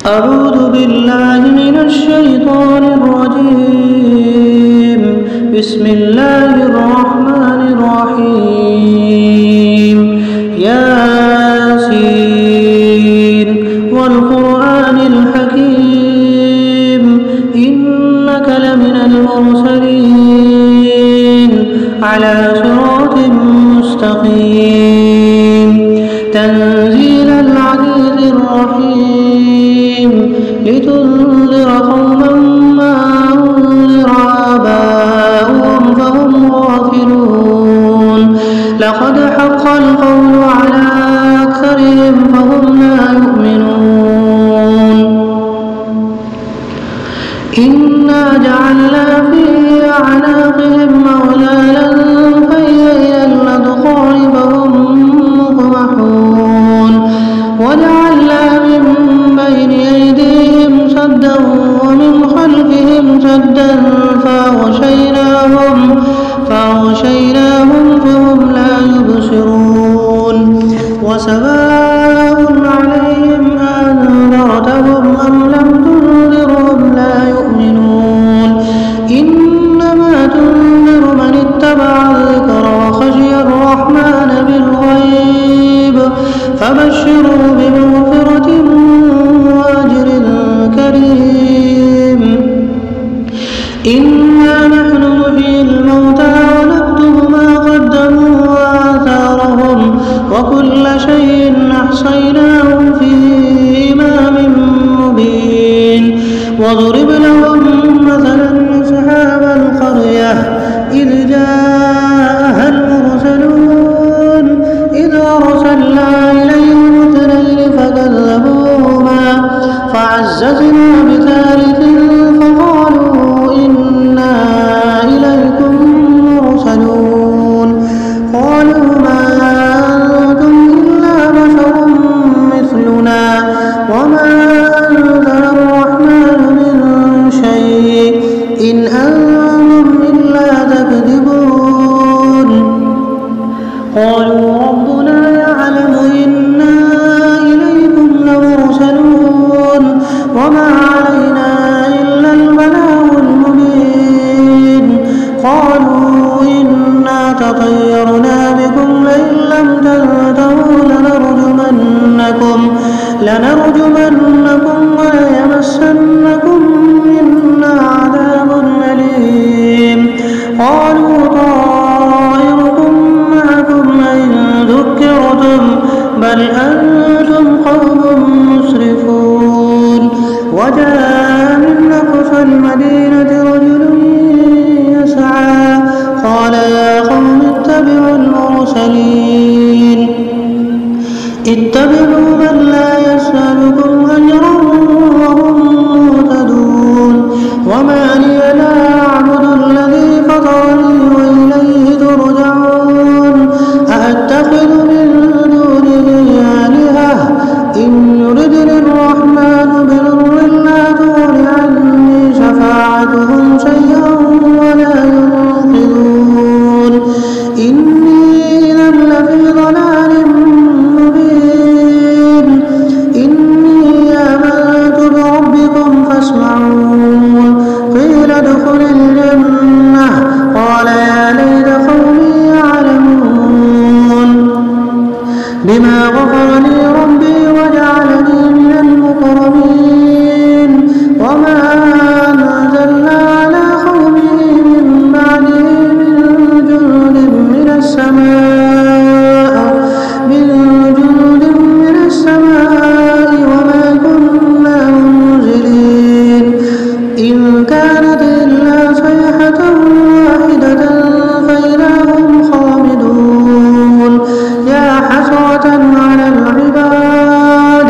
أعوذ بالله من الشيطان الرجيم. بسم الله الرحمن الرحيم. ياسين والقرآن الحكيم إنك لمن المرسلين على صراط مستقيم تنزيل العزيز الرحيم لتنذر قوما ما أنذر آباؤهم فهم غافلون. لقد حق القول على أكثرهم فهم لا يؤمنون. إنا جعلنا في أعناقهم أغلالا فهي إلى الأذقان فهم مقمحون. وجعلنا من بين أيديهم سدا ومن خلفهم سدا فأغشيناهم فهم لا يبصرون. وسواء عليهم أنذرتهم أم لم تنذرهم لا يؤمنون. إنما تنذر من اتبع الذكر وخشي الرحمن بالغيب فبشروا بمغفرة وأجر كريم. إنا نحن نحيي الموتى ونكتب ما قدموا وآثارهم وكل شيء أحصيناه في إمام مبين. واضرب لهم مثلا أصحاب القرية إذ جاءها المرسلون إذ أرسلنا إليهم اثنين فكذبوهما فعززنا بثالث فقالوا إنا إليكم مرسلون. قالوا ما أنتم إلا بشر مثلنا وما أنزل الرحمن من شيء إن أنتم إلا تكذبون. قالوا ربنا يعلم إنا إليكم لمرسلون وما علينا إلا البلاغ المبين. قالوا إنا تطيرنا بكم لئن لم تنتهوا لنرجمنكم وليمسنكم منا عذاب أليم. قالوا طائركم معكم إن ذكرتم بل أنتم قوم مسرفون. وجاء من أقصى المدينة رجل يسعى قال يا قوم اتبعوا المرسلين اتبعوا من لا يسألكم أجرا وهم مهتدون. وما لي لا أعبد الذي فطرني وإليه ترجعون. أأتخذ من دونه آلهة إن يردني الرحمن بضر لا تغن عني شفاعتهم شيئا ولا ينقذون. إني إذا لفي ضلال مبين. إني آمنت بربكم فاسمعون. قيل ادخل الجنة قال يا ليت قومي يعلمون بما غفر لي ربي وجعلني من المكرمين. وما أنزلنا على قومه من بعده من جند من السماء وما كنا منزلين. إن كانت إلا صيحة واحدة فإذا هم خامدون. يا حسرة على العباد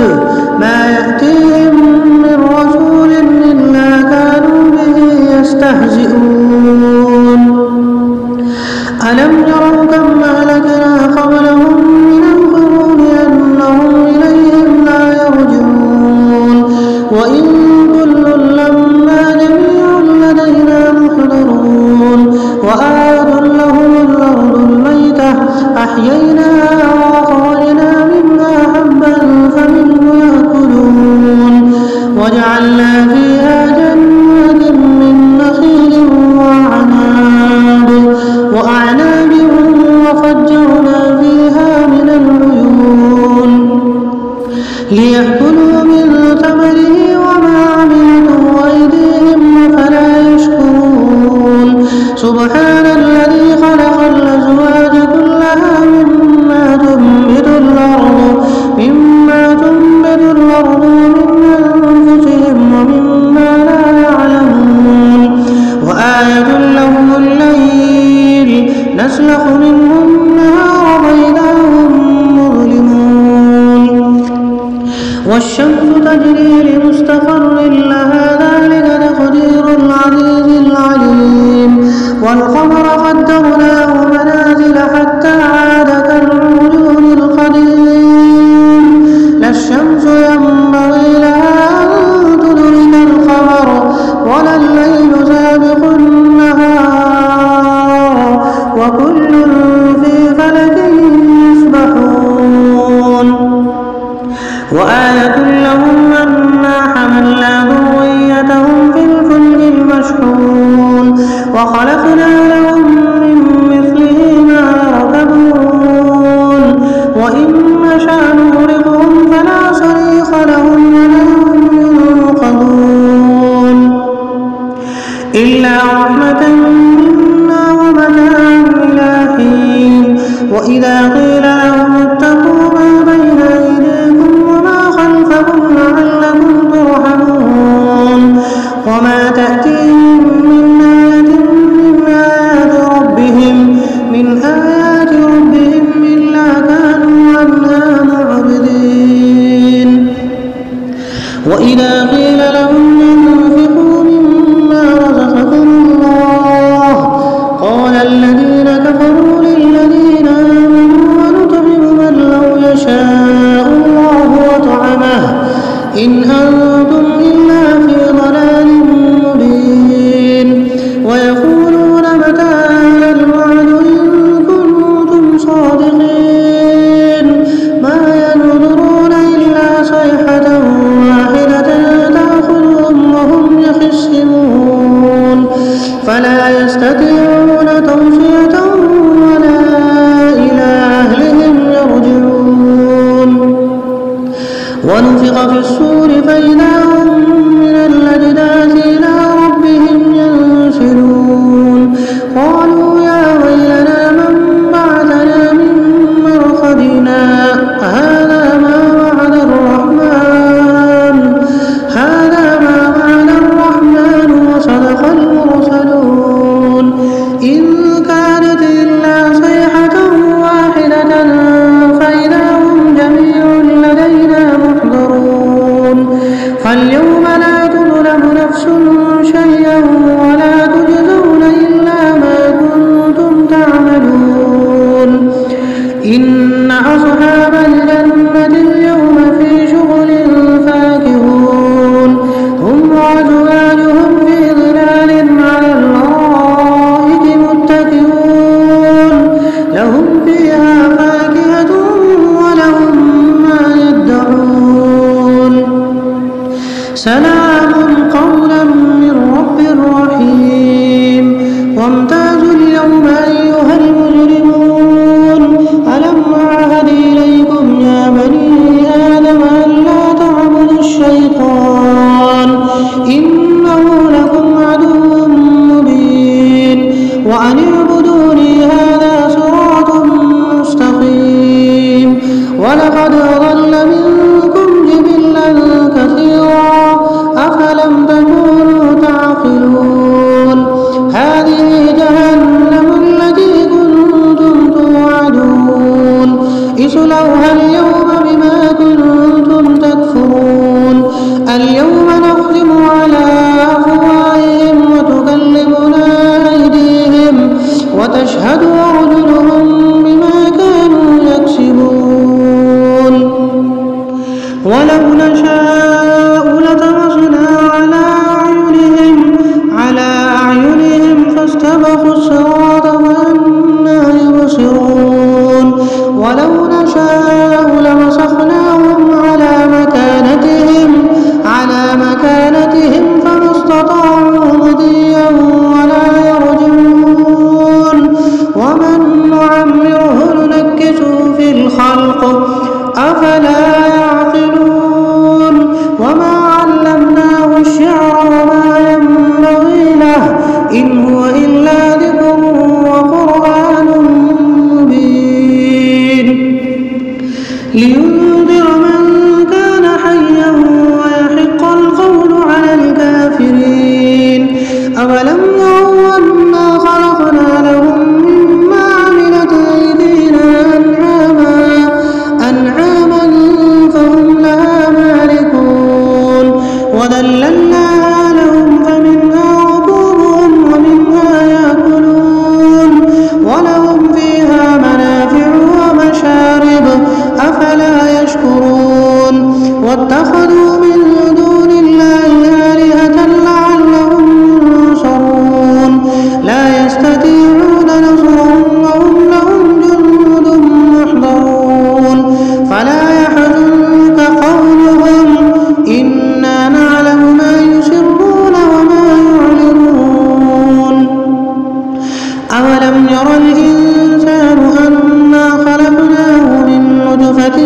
ما يأتيهم من رسول إلا كانوا به يستهزئون. ألم يروا كم أهلكنا قبلهم من القرون أنهم إليهم لا يرجعون. وإن كل لما جميع لدينا محضرون. وآية لهم الأرض الميتة أحييناها وأخرجنا منها حبا فمنه يأكلون. وجعلنا فيها جنات من نخيل وأعناب وفجرنا فيها من العيون ليأكلوا من ثمره وما عملته أيديهم أفلا يشكرون سبحان الذي خلق الأزواج كلها مما تنبت الأرض ومن أنفسهم ومما لا يعلمون وآية لهم الليل نسلخ منه النهار فإذا هم مظلمون والشمس تجري لمستقر لها ذلك تقدير العزيز العليم والقمر قدرناه منازل حتى عاد كالعرجون القديم لا الشمس ينبغي لها أن تدرك القمر ولا الليل سابق النهار وكل في فلك يسبحون وآية لهم أنا حملنا ذريتهم في الفلك المشحون وخلقنا لهم من مثله ما يركبون وإن نشأ نغرقهم فلا صريخ لهم ولا هم ينقذون إلا رحمة منا ومتاعا إلى حين وإذا قيل لهم اتقوا ما بين أيديكم وما خلفكم لعلكم ترحمون وما تأتيهم من آيات ربهم إلا كانوا عنها معرضين وإذا قيل لهم انفقوا مما رزقكم الله قال الذين كفروا للذين آمنوا ونطعم من لو يشاء الله وطعمه إن أنتم إلا في ضلال مبين ويقولون متى هذا الوعد إن كنتم صادقين ما ينظرون إلا صيحة واحدة تأخذهم وهم يخصمون فلا يستطيعون توصية ولا إلى أهلهم يرجعون ونفخ في الصور فإذا هم من الأجداث إلى ربهم ينسلون قالوا يا ويلنا من بعثنا من مرقدنا هذا ما وعد الرحمن وصدق المرسلون إن كانت إلا صيحة واحدة فإذا هم جميع لدينا محضرون فاليوم لا تظلم نفس شيئا ولا تجزون إلا ما كنتم تعملون إن أصحاب الجنة اليوم في شغل فاكهون هم وأزواجهم في ظلال على الأرائك متكئون لهم فيها فاكهة ولهم ما يدعون سلام قولا من رب رحيم وامتازوا اليوم أيها المجرمون ألم أعهد إليكم يا بني آدم ألا تعبدوا الشيطان إنه لكم عدو مبين وأن اعبدوني هذا صراط مستقيم ولقد أضل منكم جبلا كثيرا أفلم تكونوا تعقلون هذه جهنم التي كنتم توعدون اصلوها اليوم بما كنتم تكفرون اليوم نختم على وذللناها لهم فمنها ركوبهم ومنها يأكلون ولهم فيها منافع ومشارب أفلا يشكرون واتخذوا من دون الله آلهة لعلهم ينصرون لا يستطيعون نصرهم وهم لهم جند محضرون فلا يحزنك قولهم إنا نعلم ما يسرون وما يعلنون أولم ير الإنسان أنا خلقناه من نطفة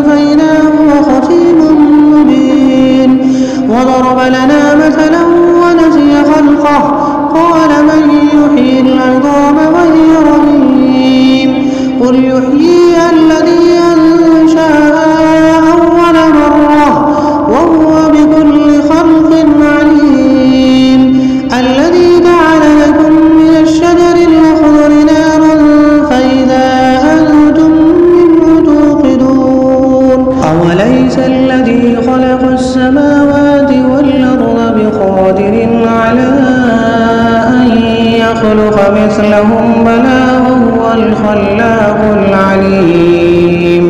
فإذا هو خصيم مبين وضرب لنا مثلا ونسي خلقه قال من يحيي العظام وهي رميم قل يحييها الذي أنشأها أول مرة وهو بكل خلق عليم الذي جعل لكم من الشجر الأخضر نارا فإذا أنتم منه توقدون أوليس الذي خلق السماوات والأرض بقادر على أن يخلق مثلهم بلى وهو الخلاق العليم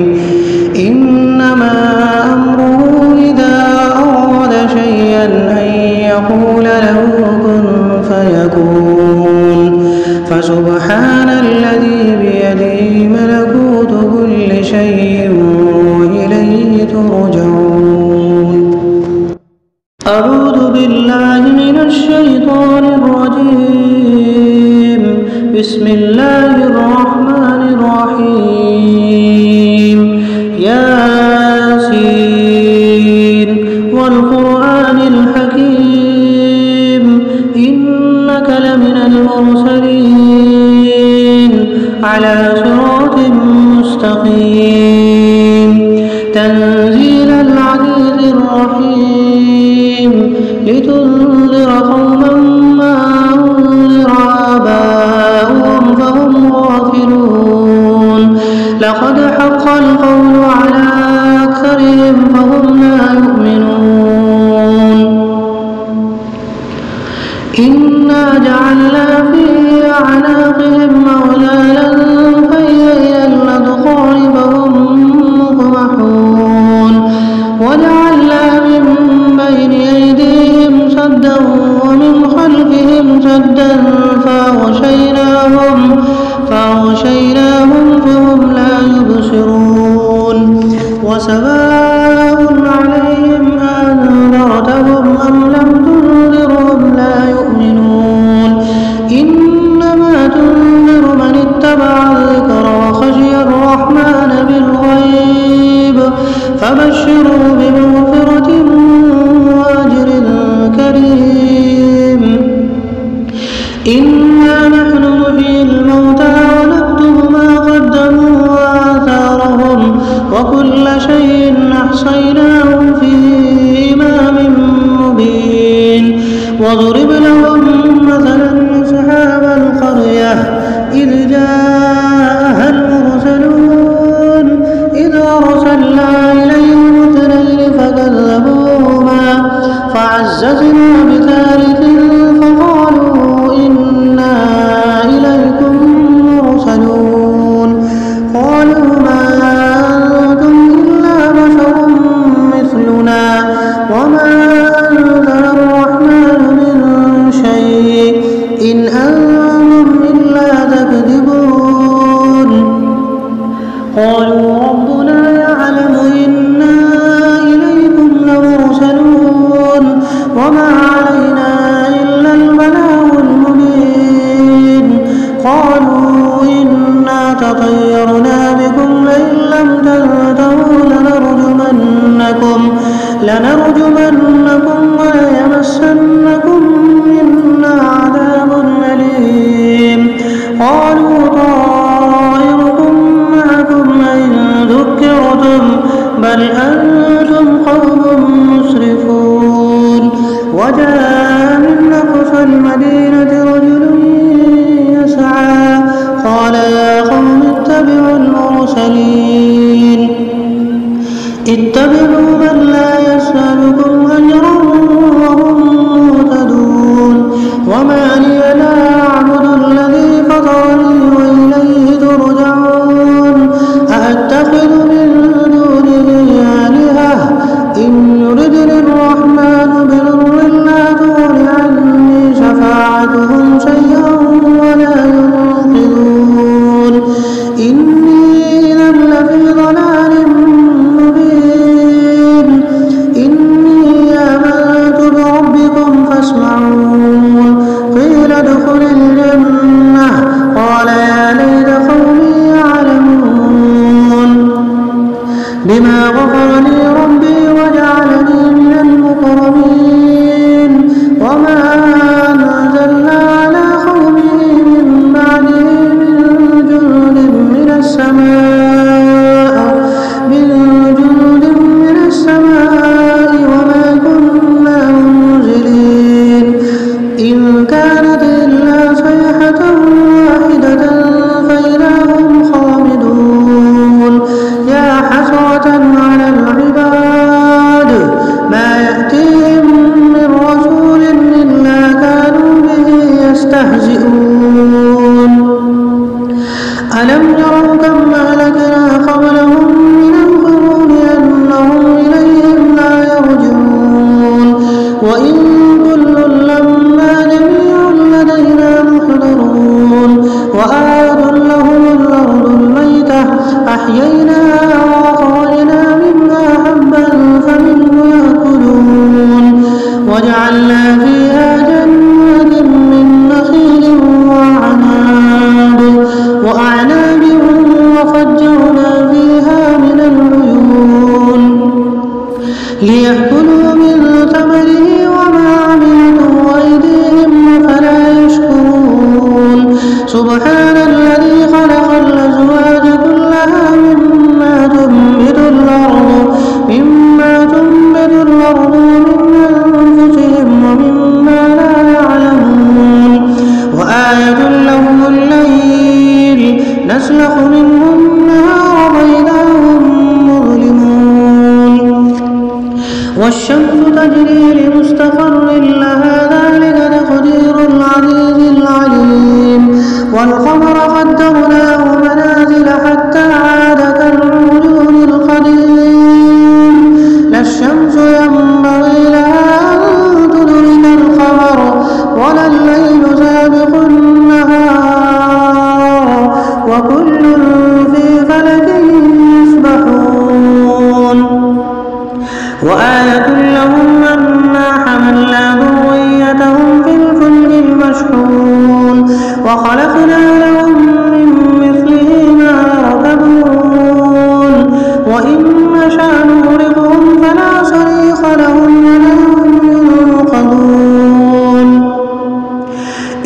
إنما أمره إذا أراد شيئا أن يقول له كن فيكون فسبحان الذي بيده ملكوت كل شيء وإليه ترجعون أعوذ بالله من الشيطان الرجيم بسم الله الرحمن الرحيم ياسين والقرآن الحكيم إنك لمن المرسلين على صراط مستقيم تنزيل العزيز الرحيم لتنذر قوما ما أنذر آباؤهم فهم غافلون لقد حق القول على أكثرهم فهم لا يؤمنون إنا جعلنا في أعناقهم أغلالا فهي إلى الأذقان فهم مقمحون وجعلنا من بين أيديهم سدا ومن خلفهم سدا فأغشيناهم فهم لا يبصرون وسواء عليهم أنذرتهم أم لم تنذرهم لا يؤمنون إنما تنذر من اتبع الذكر وخشي الرحمن بالغيب فبشروا بمغفرة وأجر كريم إنا نحن نحيي الموتى ونكتب ما قدموا وآثارهم وكل شيء أحصيناه في إمام مبين واضرب لهم مثلا أصحاب القرية إذ جاءها المرسلون إذ أرسلنا إليهم اثنين فكذبوهما فعززنا بثالث فقالوا إنا إليكم مرسلون قالوا ما أنتم إلا بشر مثلنا وما أنزل الرحمن من شيء إن أنتم إلا تكذبون قالوا ربنا يعلم إنا إليكم لمرسلون وما علينا إلا البلاغ المبين قالوا إنا تطيرنا بكم لئن لم تنتهوا لنرجمنكم وليمسنكم منا عذاب أليم قالوا طائركم معكم إن ذكرتم بل أنتم قوم مسرفون وجاء من أقصى المدينة رجل يسعى قال يا قوم اتبعوا المرسلين اتبعوا من لا يسألكم أجرا وإن كل لما جميع لدينا محضرون وآية لهم الأرض الميتة أحييناها وأخرجنا منها حبا فمنه يأكلون وجعلنا فيها جنات من نخيل وأعناب وفجرنا فيها من العيون ليأكلوا من ثمره وما عملته أيديهم فلا يشكرون سبحان الذي خلق الأزواج كلها مما تنبت الأرض من أنفسهم ومما لا يعلمون وآية لهم الليل نسلخ منه النهار فإذا هم مظلمون والشمس تجري لمستقر لها ذلك تقدير العزيز العليم والقمر قدرناه منازل حتى عاد كالعرجون القديم لا الشمس ينبغي لها أن تدرك القمر ولا الليل سابق النهار وكل في فلك يسبحون وآية لهم أنا حملنا ذريتهم في الفلك المشحون وخلقنا لهم من مثله ما يركبون وإن نشأ نغرقهم فلا صريخ لهم ولا هم ينقذون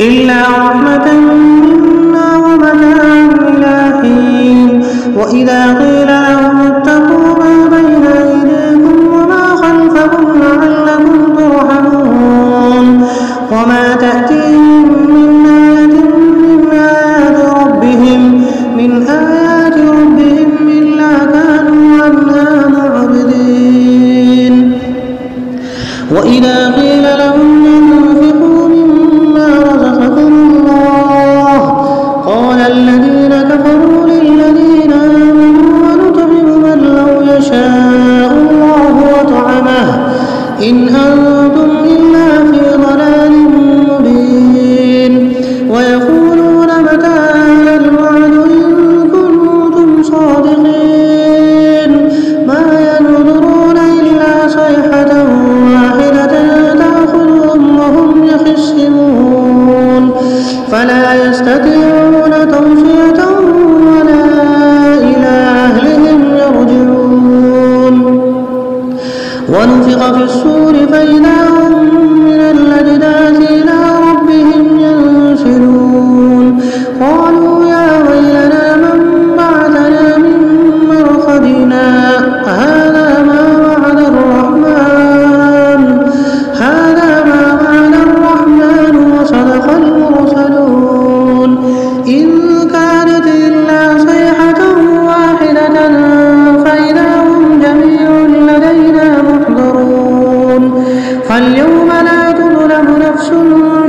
إلا رحمة منا ومتاعا إلى حين وإذا قيل لهم اتقوا ما بين أيديكم وما خلفكم لعلكم ترحمون وما تأتيهم من آيات ربهم إلا كانوا عنها معرضين وإذا قيل لهم انفقوا مما رزقكم الله قال الذين كفروا للذين آمنوا ونطعم من لو يشاء الله وطعمه إن أنتم إلا في ضلال مبين ويقولون متى هذا الوعد إن كنتم صادقين ما ينظرون إلا صيحة واحدة تأخذهم وهم يخصمون فلا يستطيعون توصية ولا إلى أهلهم يرجعون ونفخ في الصور فإذا هم من الأجداث إلى ربهم ينسلون قالوا يا ويلنا من بعثنا من مرقدنا هذا ما وعد الرحمن وصدق المرسلون إن كانت إلا صيحة واحدة فإذا هم جميع لدينا محضرون فاليوم لا تظلم نفس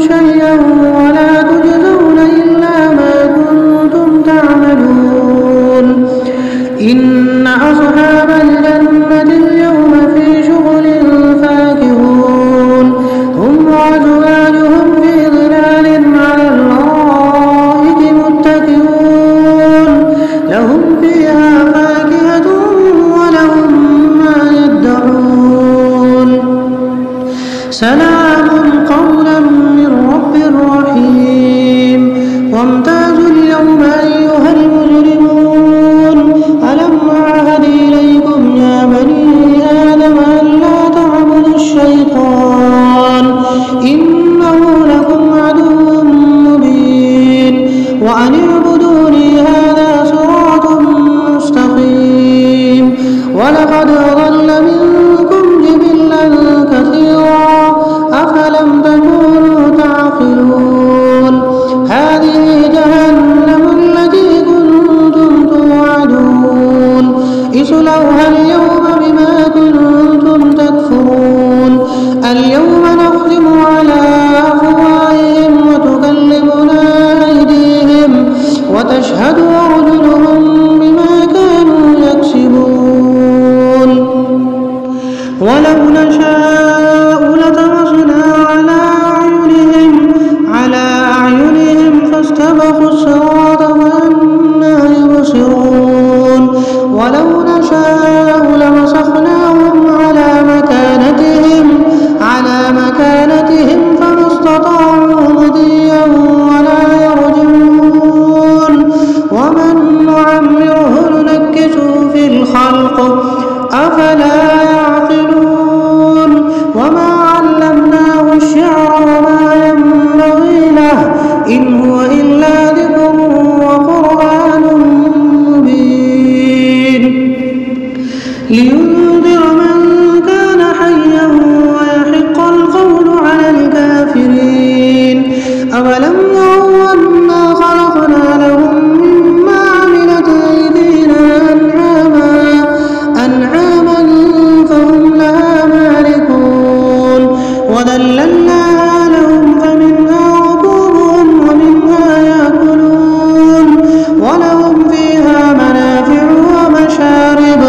شيئا ولا تجزون إلا ما كنتم تعملون إن أصحاب الجنة اليوم في شغل فاكهون هم وأزواجهم في ظلال على الأرائك متكئون لهم فيها فاكهة ولهم ما يدعون سلام قولا من رب رحيم وامتازوا اليوم أيها المجرمون ألم أعهد إليكم يا بني آدم ألا تعبدوا الشيطان إنه لكم عدو مبين وأن اعبدوني هذا صراط مستقيم ولقد أضل منكم جبلا كثيرا أفلم تكونوا تعقلون هذه جهنم التي كنتم توعدون اصلوها اليوم بما كنتم تكفرون اليوم نختم على أولم يروا أنا خلقنا لهم مما عملت أيدينا أنعاما فهم لها مالكون وذللناها لهم فمنها ركوبهم ومنها يأكلون ولهم فيها منافع ومشارب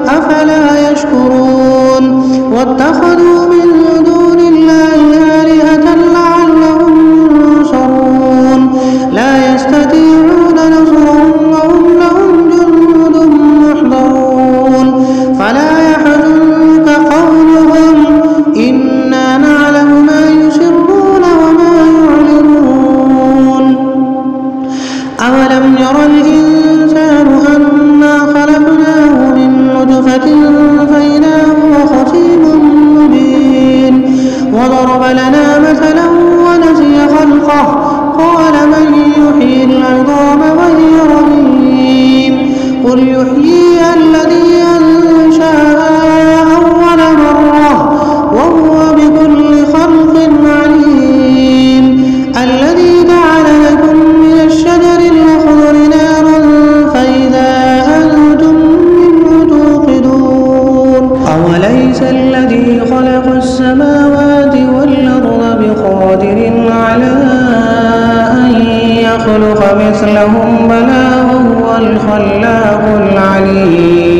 أفلا يشكرون واتخذوا من دون الله آلهة لعلهم ينصرون لا يستطيعون نصرهم وهم لهم جند محضرون فلا يحزنك قولهم إنا نعلم ما يسرون وما يعلنون أولم ير الإنسان أنا خلقناه من نطفة فإذا هو خصيم مبين وضرب لنا مثلا ونسي خلقه قال من يحيي العظام وهي رميم قل يحييها الذي أنشأها أول مرة وهو بكل خلق عليم الذي جعل لكم من الشجر الأخضر نارا فإذا أنتم منه توقدون أوليس الذي خلق السماوات والأرض بقادر على أن يخلق مثلهم بلى وهو الخلاق العليم